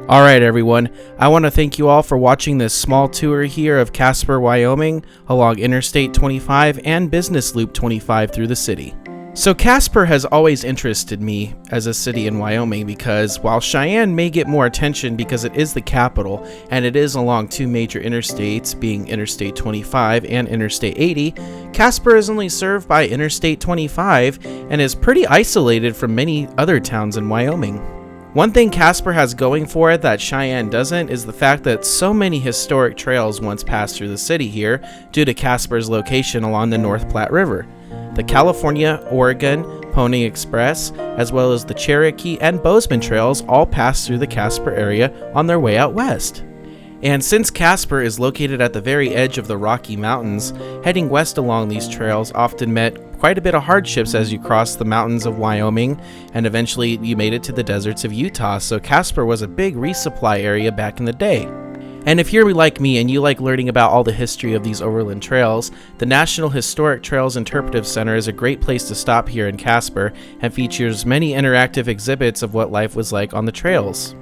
Alright everyone, I want to thank you all for watching this small tour here of Casper, Wyoming, along Interstate 25 and Business Loop 25 through the city. So Casper has always interested me as a city in Wyoming because while Cheyenne may get more attention because it is the capital and it is along two major interstates being Interstate 25 and Interstate 80, Casper is only served by Interstate 25 and is pretty isolated from many other towns in Wyoming. One thing Casper has going for it that Cheyenne doesn't is the fact that so many historic trails once passed through the city here due to Casper's location along the North Platte River. The California, Oregon, Pony Express, as well as the Cherokee and Bozeman trails all pass through the Casper area on their way out west. And since Casper is located at the very edge of the Rocky Mountains, heading west along these trails often meant quite a bit of hardships as you crossed the mountains of Wyoming and eventually you made it to the deserts of Utah, so Casper was a big resupply area back in the day. And if you're like me and you like learning about all the history of these overland trails, the National Historic Trails Interpretive Center is a great place to stop here in Casper and features many interactive exhibits of what life was like on the trails.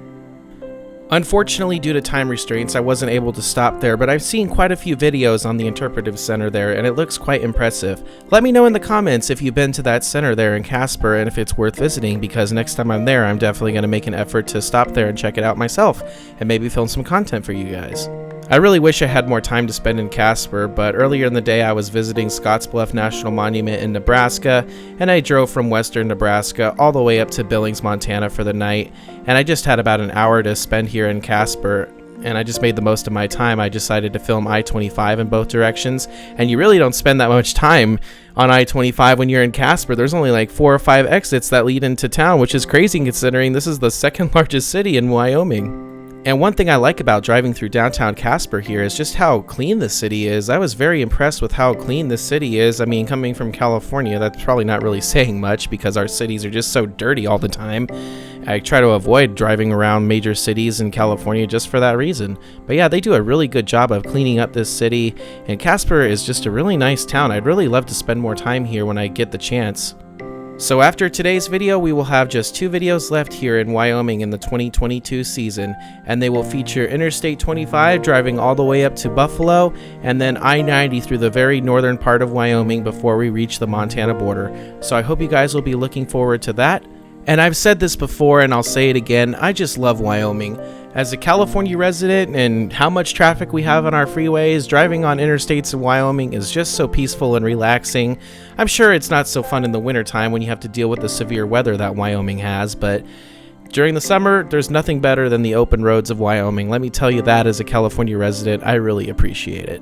Unfortunately, due to time restraints, I wasn't able to stop there, but I've seen quite a few videos on the Interpretive Center there, and it looks quite impressive. Let me know in the comments if you've been to that center there in Casper and if it's worth visiting, because next time I'm there, I'm definitely going to make an effort to stop there and check it out myself, and maybe film some content for you guys. I really wish I had more time to spend in Casper, but earlier in the day I was visiting Scottsbluff National Monument in Nebraska, and I drove from western Nebraska all the way up to Billings, Montana for the night, and I just had about an hour to spend here in Casper, and I just made the most of my time. I decided to film I-25 in both directions, and you really don't spend that much time on I-25 when you're in Casper. There's only like 4 or 5 exits that lead into town, which is crazy considering this is the second largest city in Wyoming. And one thing I like about driving through downtown Casper here is just how clean the city is. I was very impressed with how clean the city is. I mean, coming from California, that's probably not really saying much because our cities are just so dirty all the time. I try to avoid driving around major cities in California just for that reason. But yeah, they do a really good job of cleaning up this city, and Casper is just a really nice town. I'd really love to spend more time here when I get the chance. So after today's video, we will have just 2 videos left here in Wyoming in the 2022 season, and they will feature Interstate 25 driving all the way up to Buffalo, and then I-90 through the very northern part of Wyoming before we reach the Montana border. So I hope you guys will be looking forward to that. And I've said this before and I'll say it again, I just love Wyoming. As a California resident and how much traffic we have on our freeways, driving on interstates in Wyoming is just so peaceful and relaxing. I'm sure it's not so fun in the wintertime when you have to deal with the severe weather that Wyoming has, but during the summer, there's nothing better than the open roads of Wyoming. Let me tell you that as a California resident, I really appreciate it.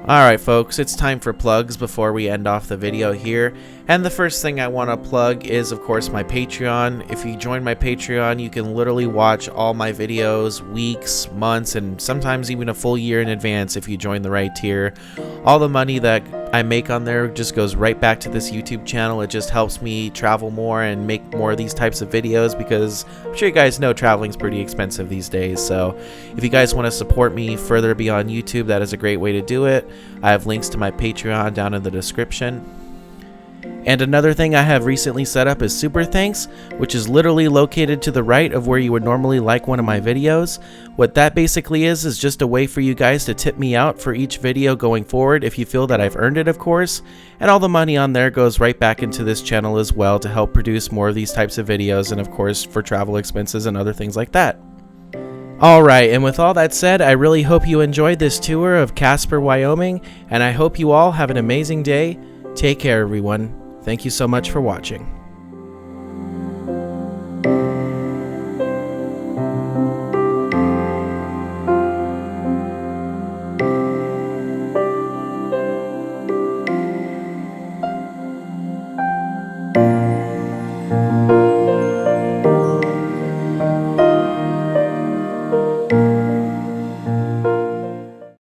Alright folks, it's time for plugs before we end off the video here, and the first thing I want to plug is of course my Patreon. If you join my Patreon, you can literally watch all my videos weeks, months, and sometimes even a full year in advance if you join the right tier. All the money that I make on there just goes right back to this YouTube channel. It just helps me travel more and make more of these types of videos because I'm sure you guys know traveling's pretty expensive these days. So if you guys want to support me further beyond YouTube, that is a great way to do it. I have links to my Patreon down in the description. And another thing I have recently set up is Super Thanks, which is literally located to the right of where you would normally like one of my videos. What that basically is just a way for you guys to tip me out for each video going forward if you feel that I've earned it, of course. And all the money on there goes right back into this channel as well to help produce more of these types of videos and of course for travel expenses and other things like that. Alright, and with all that said, I really hope you enjoyed this tour of Casper, Wyoming, and I hope you all have an amazing day. Take care everyone. Thank you so much for watching.